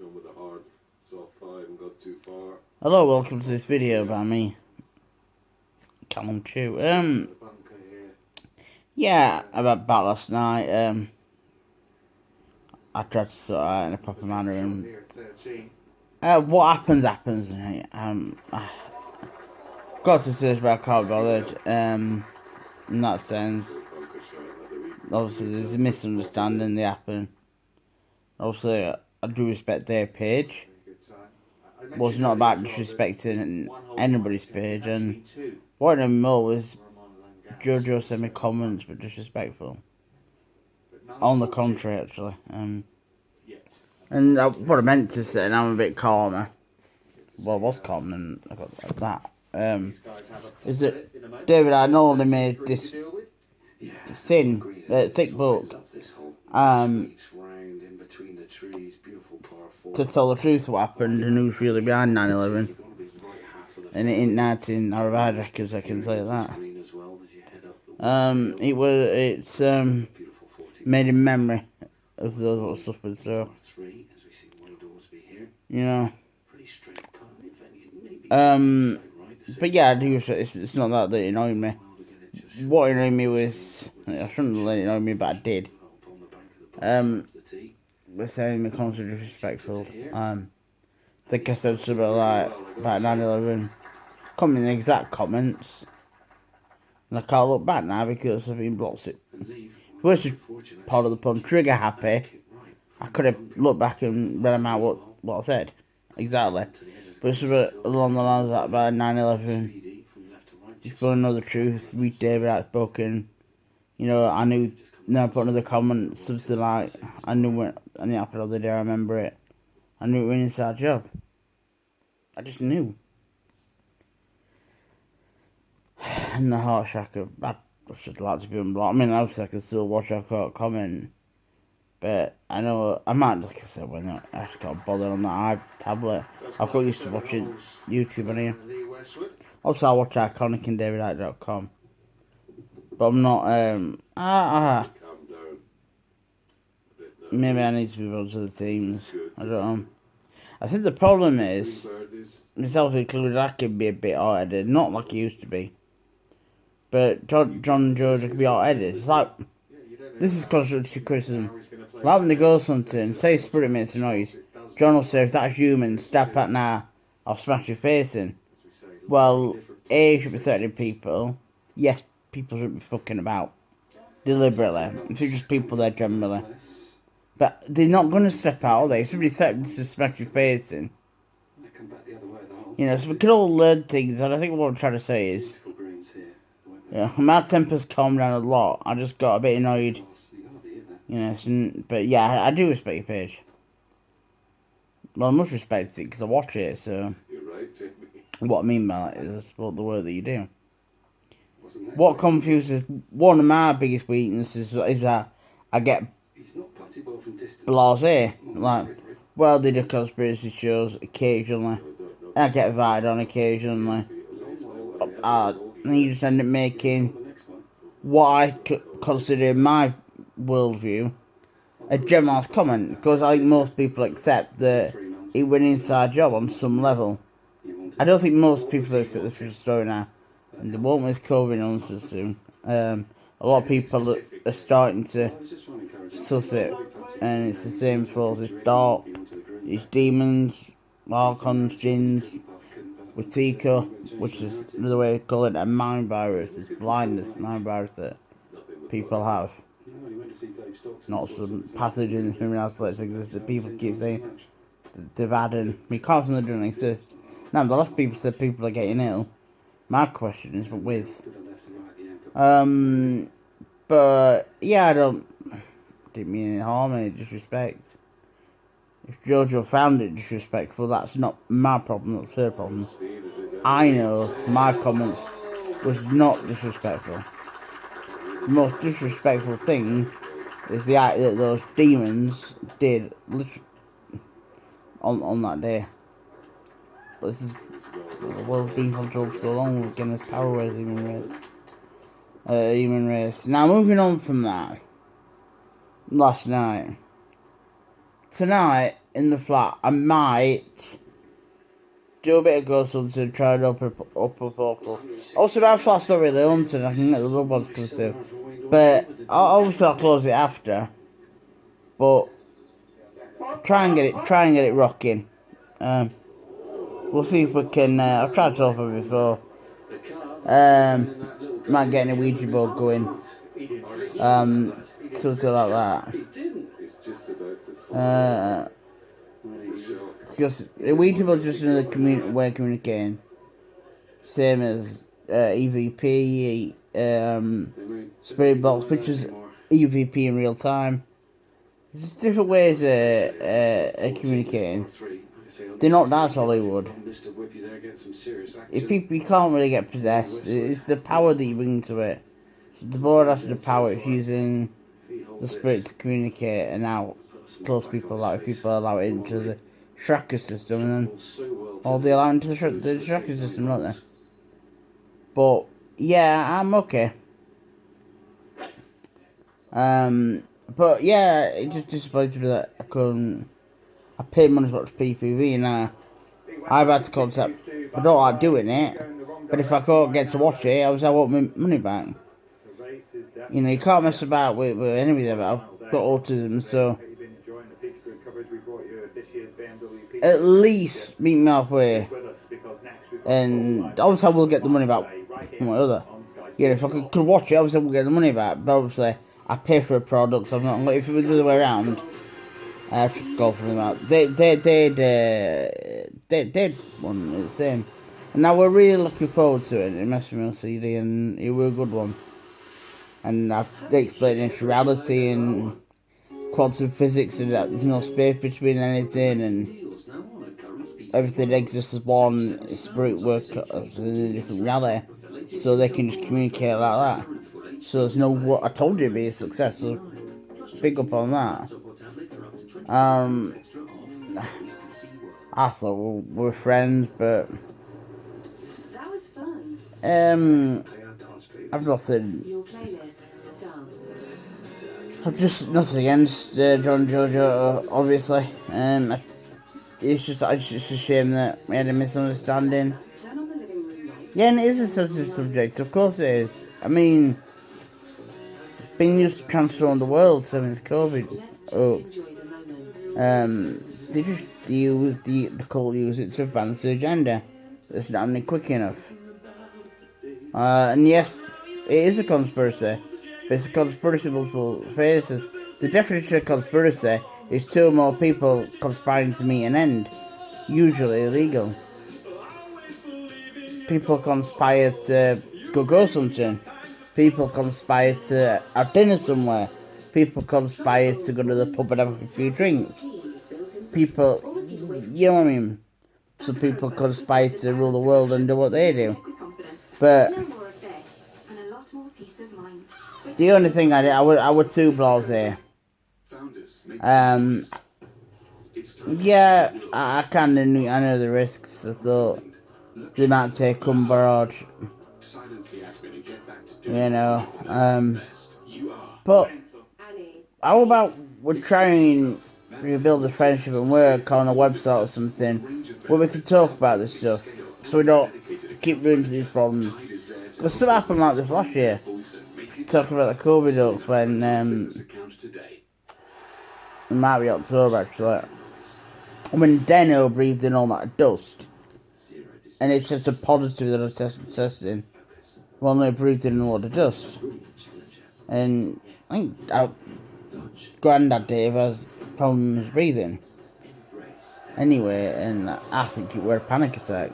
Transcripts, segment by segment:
Gone with a hard soft 5 and got too far. Hello, welcome to this video by me, Callum Chew. Yeah, about last night. I tried to sort out in a proper manner, and what happens. Right? I got to say, but I can't be bothered. In that sense, obviously there's a misunderstanding that happened. Obviously, I do respect their page. Well, it's not about disrespecting anybody's page, and what I know more was Jojo sent me comments but disrespectful. On the contrary, actually. And what I meant to say, and I'm a bit calmer. Well, I was calm, and I got like that. Is that David, I normally made this thick book. To tell the truth of what happened and who's really behind 9/11. And it ain't 19 Arabic, I can say that. It's made in memory of those that suffered, so you know. But yeah, I do. It's not that annoyed me. What annoyed me was, I shouldn't have let it annoy me, but I did. We're saying me constantly disrespectful. I think I said something like about 9/11. Comment in the exact comments, and I can't look back now because I've been blocked it. Which is part of the pun. Trigger happy. I could have looked back and read out what I said exactly, but it's a bit along the lines of that about 9/11. If you want to know the truth, read David Outspoken. You know, I knew. Then I put another comment, something like, I knew when it happened the other day. I remember it. I knew it was an inside job. I just knew. And the heart shaker, I should like to be unblocked. I mean, obviously I can still watch our comment, but I know I might, like I said, when I actually can't bother on that tablet. I've got used to watching YouTube on here. Also, I watch Iconic and DavidIte.com, but I'm not. Maybe I need to be able to the teams. I don't know. I think the problem is, myself included, I can be a bit hard-headed, not like I used to be. But John and Jojo can be hard-headed. It's like, this is constructive criticism. Like when they go something, say spirit makes a noise, John will say, if that's human, step out now, I'll smash your face in. Well, A, should be threatening people. Yes, people shouldn't be fucking about. Deliberately. If it's just people there generally. But they're not going to step out, are they? If somebody threatens to smash your face in. You know, so we can all learn things, and I think what I'm trying to say is, yeah, my temper's calmed down a lot. I just got a bit annoyed. You know, but yeah, I do respect your page. Well, I must respect it because I watch it, so. What I mean by that is what the work that you do. What confuses one of my biggest weaknesses is that I get blasé. Like, well, they do conspiracy shows occasionally. I get invited on occasionally. And you just end up making what I consider my worldview a general comment, because I think most people accept that it was an inside job on some level. I don't think most people accept this for a story now, and they won't with COVID nonsense soon. A lot of people are starting to suss it, and it's the same for it's dark, it's demons, archons, jinns, with Tico, which is another way of calling it a mind virus. It's blindness, mind virus that people have. Not some pathogens from else that exist that people keep saying they've had, and we can't from they don't exist. Now, the last people said people are getting ill. My question is, what with? But yeah, I didn't mean any harm, any disrespect. If Jojo found it disrespectful, that's not my problem, that's her problem. I know my comments was not disrespectful. The most disrespectful thing is the act that those demons did literally on that day. But this is, the world's been controlled for so long, we're getting this power as human race. Now, moving on from that, last night. Tonight, in the flat, I might do a bit of ghost hunting, try and up a portal. Also, my flat's not really hunting, I can get the little ones come through. But obviously I'll close it after. But try and get it rocking. We'll see if we can. I've tried to open it before. Might get a Ouija board going. Something like that. Because a Ouija board is just another way of communicating. Same as EVP, Spirit Box, which is EVP in real time. There's different ways of communicating. They're not that Hollywood. If people, you can't really get possessed. It's the power that you bring to it. So the board has the power. It's using the spirit to communicate and how close people are. People allow it into the tracker system, and then they allow into the tracker system, don't they? But yeah, I'm okay. But yeah, it just disappointed me that I paid money to watch PPV, and I've had to contact. I don't like doing it, but if I can't get to watch it, I want my money back. You know, you can't mess about with anything. I've got autism, so at least meet me halfway. And obviously I will get the money back one way or other. Yeah, if I could watch it, obviously I will get the money back. But obviously I pay for a product, so I'm not. If it was the other way around, I have to go for them out. They one the same. And now we're really looking forward to it. It messed me on CD, and it was a good one. And they explained into reality and quantum physics, and that there's no space between anything, and everything exists as one spirit work in a different reality, so they can just communicate like that. So there's no what I told you it'd be a success. So big up on that. I thought we were friends, but that was fun. I've nothing. I've just nothing against John Jojo, obviously. It's just a shame that we had a misunderstanding. Yeah, and it is a sensitive subject, of course it is. I mean, it's been used to transform the world since COVID. They just use the cult use it to advance the agenda. It's not happening quick enough. And yes, it is a conspiracy. But it's a conspiracy with multiple phases. The definition of conspiracy is two or more people conspiring to meet an end, usually illegal. People conspire to go something. People conspire to have dinner somewhere. People conspire to go to the pub and have a few drinks. People, you know what I mean? So people conspire to rule the world and do what they do. But the only thing I did, I would too blasé. Yeah, I know the risks. I thought they might take on board, you know. But how about we try and rebuild the friendship and work on a website or something where we can talk about this stuff, so we don't keep running into these problems. There's something happened like this last year, talking about the COVID hoax when it might be October actually, when Deno breathed in all that dust, and it's just a positive that I was testing. Well, they breathed in a lot of dust, and I think our Grandad Dave has problems breathing. Anyway, and I think it were a panic attack.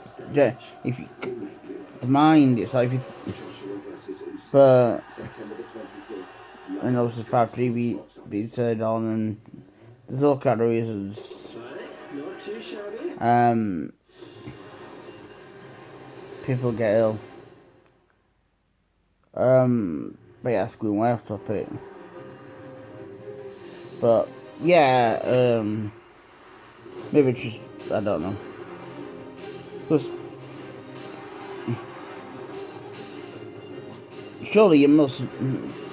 If you, the mind, it's like but and obviously 5-3 be turned on, and there's all kind of reasons. People get ill. But yeah, it's going way off topic. But yeah, maybe it's just, I don't know. Because surely you must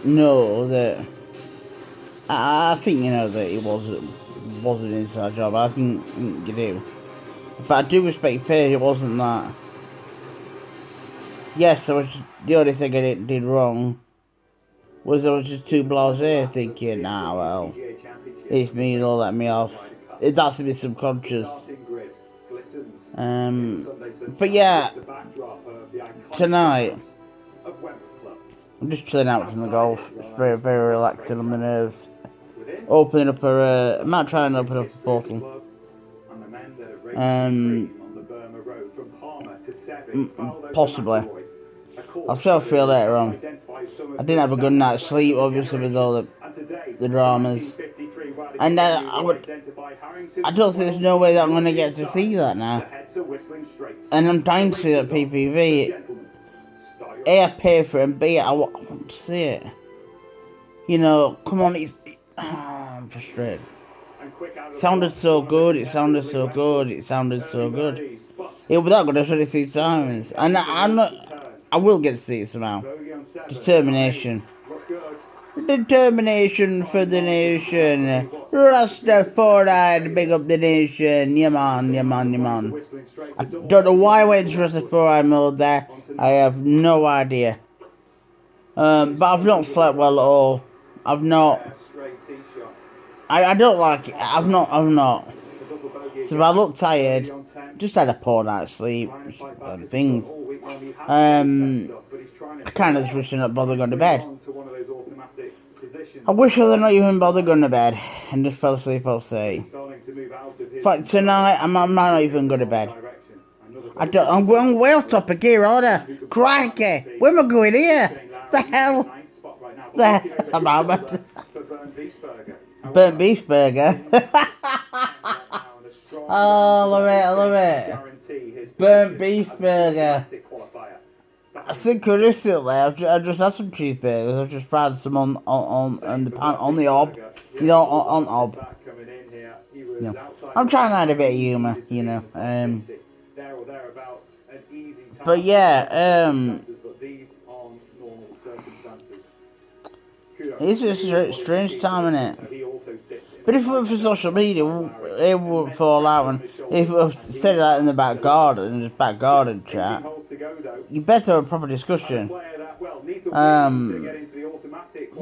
know that, I think you know that it was was an inside job. I think you do. But I do respect Paige. It wasn't that. Yes, that was just, the only thing I did wrong was I was just too blasé, thinking, nah, well, it's me, don't let me off. That's a bit subconscious. But yeah, tonight, I'm just chilling out from the golf. It's very, very relaxing on the nerves. Opening up I might try and open up a portal. Possibly. I'll see how I feel later on. I didn't have a good night's sleep, obviously, with all the dramas. And I don't think there's no way that I'm going to get to see that now. And I'm dying to see that PPV. A, I pay for it, and B, I want to see it. You know, come on, I'm frustrated. It sounded so good, it sounded so good, it sounded so good. It was that good, I've said it 3 times. And I will get to see it somehow. Determination. Determination for the nation. Rastafari, big up the nation. Yeah man, yeah man, yeah man. I don't know why I went to Rastafari mode there. I have no idea. But I've not slept well at all. I've not. I don't like it. I've not. So if I look tired, just had a poor night's sleep and things. I kind of just wish I not bother going to bed. I wish I'd not even bother going to bed and just fell asleep, I'll say. In fact, tonight I might not even go to bed. I'm going way off topic here, order. Crikey, where am I going here? The hell? Burnt beef burger. Oh, I love it. Burnt beef burger. I synchronistically, I've just had some cheeseburgers. I've just fried some on the pan, on the hob. You know, on hob. You know. I'm trying to add a bit of humour, you know. But yeah, it's a strange time, isn't it? But if it were for social media, it would fall out. And if it was said that in the back garden, just back garden chat, you better have a proper discussion. We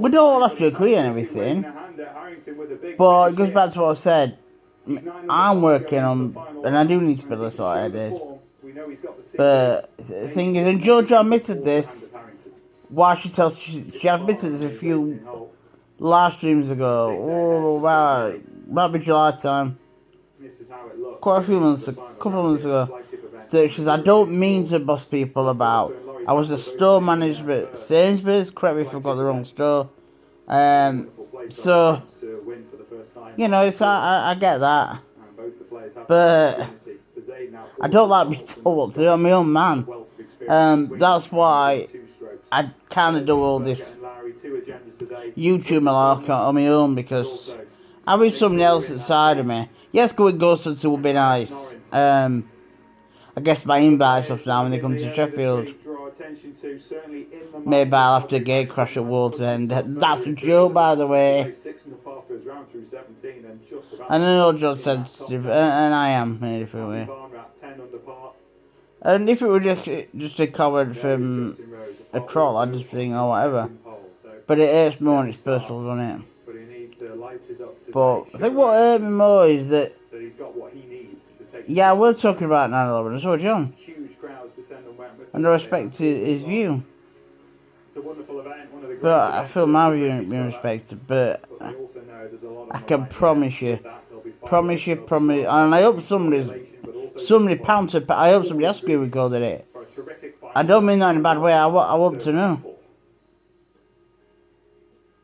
don't all have to agree on everything, but it goes back to what I said. I'm working on, and I do need to build this what I did. But the thing is, and Jojo admitted this. Why she admitted this a few live streams ago. Oh wow, might be July time. Quite a few months, couple of months ago. That she says, I don't mean to boss people about. I was a store manager at Sainsbury's. Correct me if I've got the wrong store. So you know, it's I get that, but I don't like being told what to do. I'm my own man. That's why I kind of do all this YouTube malarkey on my own, because I wish somebody else inside of me. Yes, going Ghost Hunter would be nice. I guess my invite stuff now when they come to Sheffield. Maybe I'll have to gate crash at Waterend. That's a joke, by the way. I know John Sensitive, and I am in a different way. And if it were just a comment from a troll, I'd just think, oh, whatever. But it hurts more when it's personal, doesn't it? But I think what hurt me more is that, yeah, we're talking about 9/11 as well, John. And I respect his view. But I feel my view ain't being respected. But I can promise you, and I hope somebody pounced. I hope somebody else recorded it. I don't mean that in a bad way. I want to know.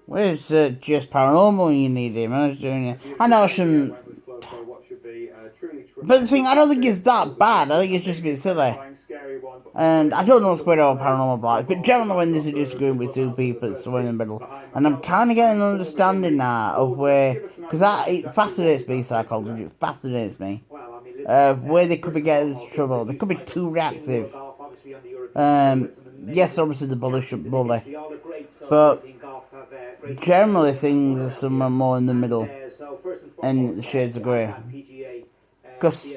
Where's GS Paranormal? You need him. I was doing it. I know I shouldn't. But the thing, I don't think it's that bad. I think it's just a bit silly. And I don't know what's going on with Paranormal Black, but generally when there's a disagreement with two people, it's somewhere in the middle. And I'm kind of getting an understanding now of where, because it fascinates me, psychology, it fascinates me. Where they could be getting into trouble. They could be too reactive. Yes, obviously the bully should bully. But generally things are somewhere more in the middle. and the shades of grey. Because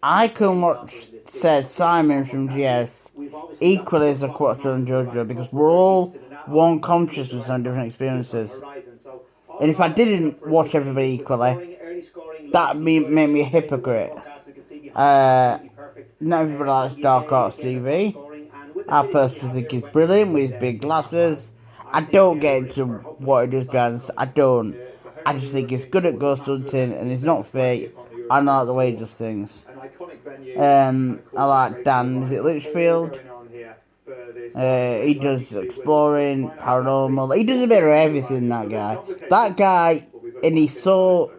I can watch said Simon from GS equally as a Quattro and Jojo because we're all one consciousness on different experiences. And if I didn't watch everybody equally, that would make me a hypocrite. Not everybody likes Dark Arts TV. I personally think he's brilliant with his big glasses. I don't get into what he does behind the scenes. I don't. I just think he's good at ghost hunting and he's not fake. I like the way he does things. I like Dan, is it Litchfield? He does exploring, paranormal. He does a bit of everything, that guy. That guy, and he's so...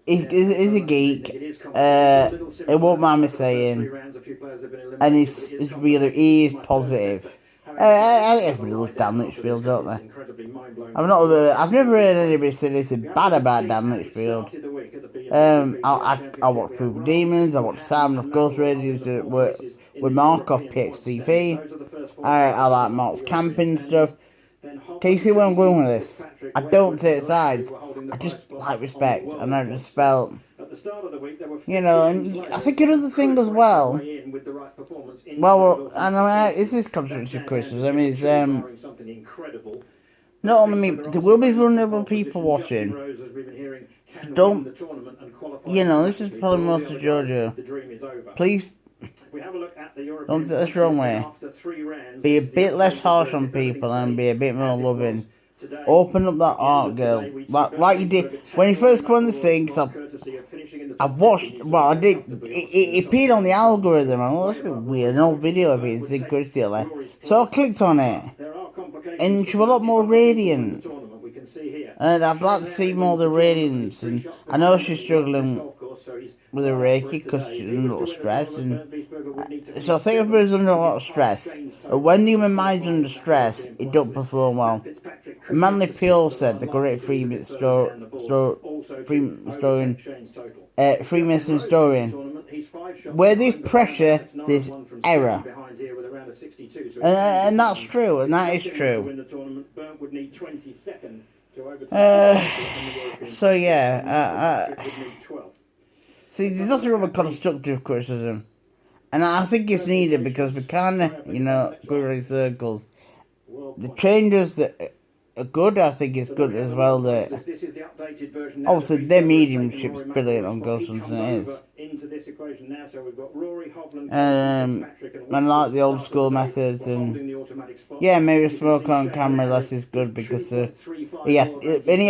He's a geek. It won't mind me saying. And he's really... He is positive. I think everybody loves Dan Litchfield, don't they? I've never heard anybody say anything bad about Dan Litchfield. I watch Proof Demons, I watch Simon of Ghost Raiders with Mark off PXTV. I like Mark's camping stuff. Can you see where I'm going with this? I don't take sides. I just like respect, and I just felt, you know, and I think another thing as well. Well, and I mean, this is constructive criticism. Is not only me, there will be vulnerable people watching. So don't, you know, this is probably more to Jojo. Please, don't take this wrong way. Be a bit less harsh on people and be a bit more loving. Open up that art, girl. Like you did when you first come on the scene. Cause I watched. Well, I did. It appeared on the algorithm. And that's a bit weird. An old video of it in synchronicity. So I clicked on it, and she was a lot more radiant. And I'd like to see more of the radiance. And I know she's struggling with a Reiki because she's under a lot of stress. And so I think everybody's under a lot of stress. And when the human mind's under stress, it don't perform well. Manly Peel said the correct Freemason historian. Where there's pressure, there's error. And that's true, and that is true. So yeah, see, there's nothing wrong with constructive criticism, and I think it's needed because we kind of, you know, go in circles. The changes that are good, I think it's good as well. That obviously their mediumship's brilliant on Ghost Hunting, it is. I like the old school methods, and yeah, maybe smoke on camera less is good because and he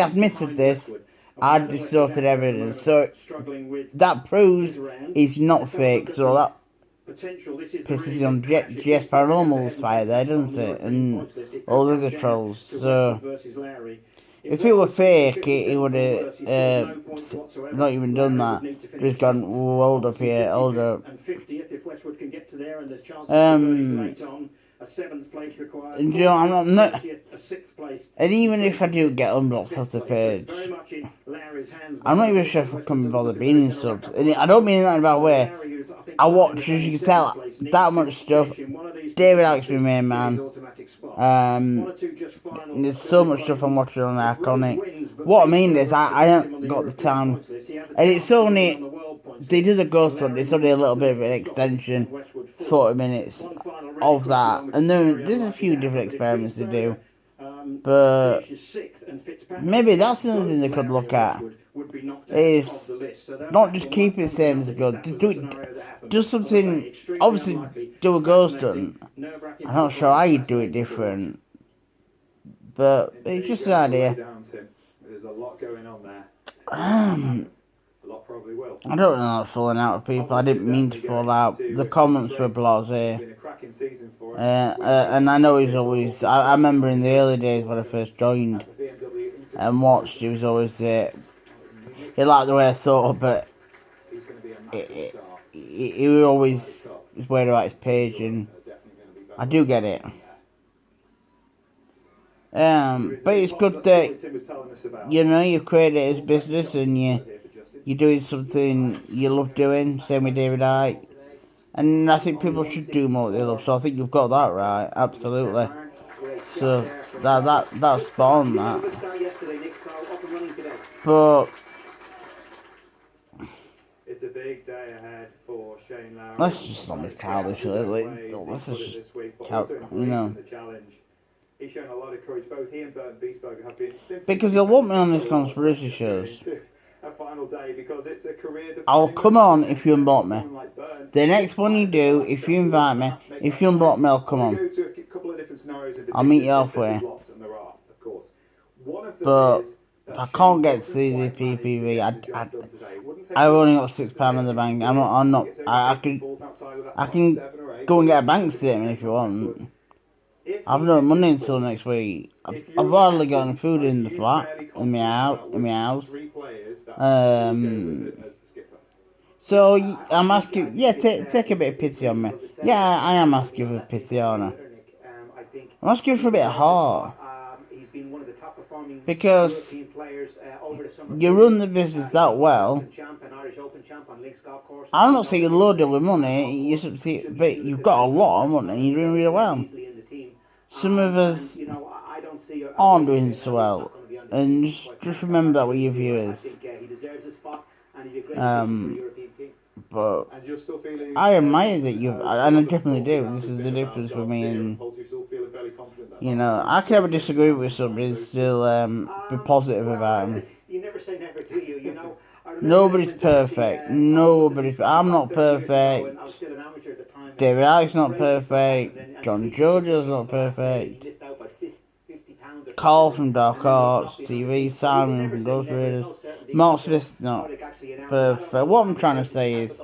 admitted this. I distorted evidence, so that proves he's not fake. So that pisses on GS Paranormal's fire there, doesn't it? And all the other trolls. So if it were fake, he would have not even done that. He's gone, hold up here, hold up. And you know, I'm not, and even if I do get unblocked off the page, I'm not even sure if I can be bothered being in subs. And I don't mean that in a bad way. I watch, as you can tell, that much stuff. David Alex, my main man. There's so much stuff I'm watching on Iconic. What I mean is, I haven't got the time. And it's only, they do the ghost hunt, it's only a little bit of an extension, 40 minutes of that. And then there's a few different experiments to do. But maybe that's another thing they could look at. Is not just keep it the same as good. Do something. Obviously, do a ghost hunt. I'm not sure how you do it different, but it's just an idea. There's a lot going on there. A lot probably will. I don't know, falling out with people. I didn't mean to fall out. The comments were blasé. And I know he's always. I remember in the early days when I first joined and watched, he was always there. He liked the way I thought, but he always was worried about his page, and I do get it. But it's good that, you know, you created it as business and you're doing something you love doing, same with David Icke. And I think people should do more what they love, so I think you've got that right, absolutely. So that's spot on, that. But it's a big day ahead for Shane Lowry. let's just not be childish. Let's just the challenge. He's shown a lot of courage. Both he and Bernd Wiesberger have been because they'll want me on these conspiracy shows. A final day because it's a career. I'll come on if you unblock me. The next one you do, if you invite me, if you unblock me, I'll come on. I'll meet you halfway. But I can't get to see the PPV. I've only got £6 in the bank. I'm not. I can go and get a bank statement if you want. I've no money until next week. I've hardly got any food in the flat, in my house. So I'm asking. Yeah, take a bit of pity on me. Yeah, I am asking for pity on her. I'm asking for a bit of heart. Because you run the business that well. I'm not saying you're loaded with money, but you've got a lot of money and you're doing really well. Some of us aren't doing so well. And just remember that with your viewers. But I admire that you, and I definitely do. This is the difference with me and, I can never disagree with somebody and still be positive about him. Nobody's perfect. I'm not perfect. David Alex not perfect. John Jojo's not perfect. Carl from Dark Arts TV, Simon from Ghost Raiders, Mark Smith's not perfect. What I'm trying to say is,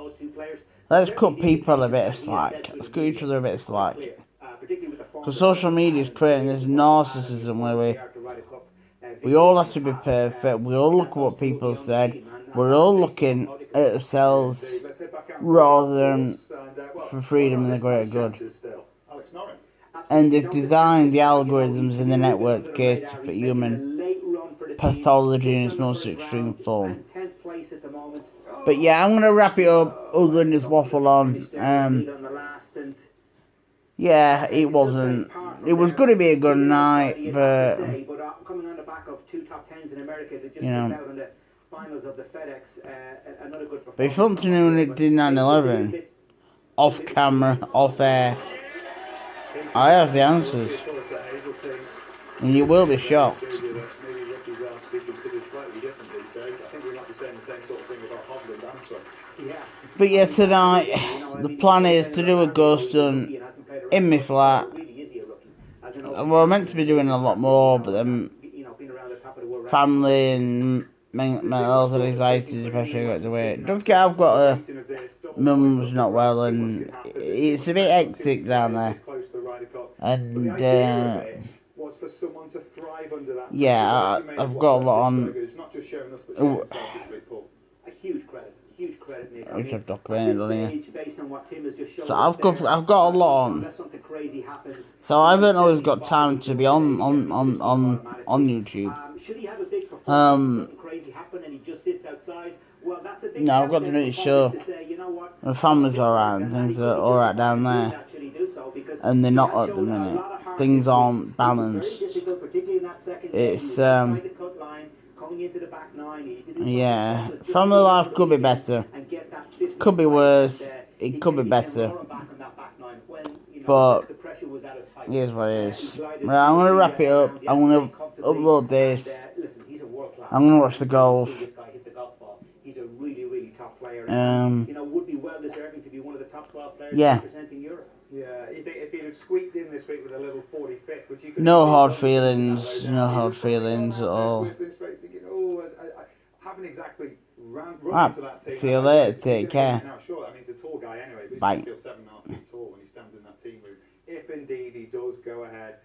let's cut people a bit of slack. Let's cut each other a bit of slack. Because social media is creating this narcissism where we all have to be perfect. We all look at what people said. We're all looking at ourselves rather than for freedom and the greater good. And they've designed the algorithms in the network to cater for human pathology in its most extreme form. But yeah, I'm going to wrap it up other than just waffle on. Yeah, it wasn't. It was going to be a good night, but but if you want to know when it did 9/11, off camera, off air, I have the answers, and you will be shocked. But yeah, tonight the plan is to do a ghost hunt in my flat. Well, I'm meant to be doing a lot more, but then family and mental health and anxiety, depression got the way. Don't forget, I've got a mum's not well, and it's a bit hectic down there. And yeah, I've got a lot on. Which I've documented on here. So I've got a lot on. So I haven't always got time to be on YouTube. No, I've got to make sure my family's alright and things are alright down there. And they're not at the minute. Things aren't balanced. It's yeah, family life could be better. Could be worse. It could be better. But here's what it is. Right, I'm gonna wrap it up. I'm gonna upload this. I'm gonna watch the golf. Would be well deserving to be one of the top 12 players representing Europe. Yeah, you think if he'd have squeaked in this week with a little 45th, would you? No hard feelings. No hard feelings at all. Haven't exactly run into that team. See you later. Take care. Now, sure, that means a tall guy anyway. But bye. He's 7.5 feet tall when he stands in that team room. If indeed he does go ahead